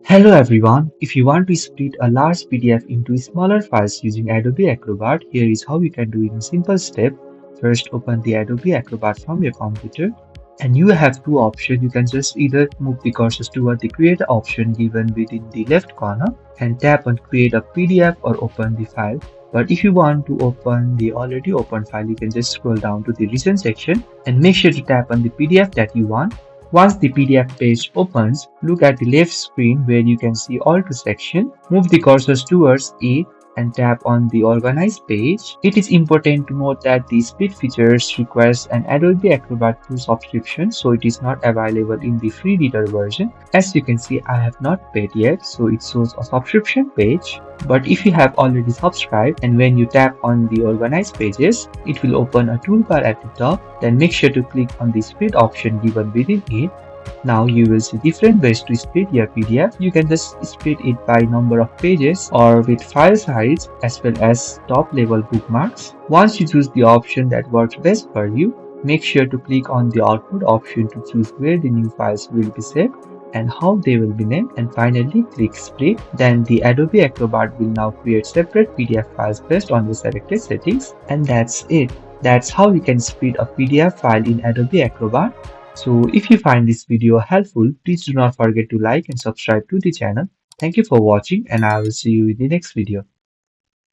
Hello everyone, if you want to split a large PDF into smaller files using Adobe Acrobat, here is how you can do it in simple step. First, open the Adobe Acrobat from your computer and you have two options. You can just either move the cursor toward the create option given within the left corner and tap on create a PDF or open the file. But if you want to open the already opened file, you can just scroll down to the recent section and make sure to tap on the PDF that you want. Once the PDF page opens, look at the left screen where you can see all two sections. Move the cursor towards it and tap on the Organize page. It is important to note that the split features requires an Adobe Acrobat Pro subscription, so it is not available in the free reader version. As you can see, I have not paid yet, so it shows a subscription page. But if you have already subscribed and when you tap on the Organize pages, it will open a toolbar at the top. Then make sure to click on the split option given within it. Now you will see different ways to split your PDF. You can just split it by number of pages or with file size as well as top level bookmarks. Once you choose the option that works best for you, make sure to click on the output option to choose where the new files will be saved and how they will be named, and finally click split. Then the Adobe Acrobat will now create separate PDF files based on the selected settings, and that's it. That's how you can split a PDF file in Adobe Acrobat. So if you find this video helpful, please do not forget to like and subscribe to the channel. Thank you for watching and I will see you in the next video.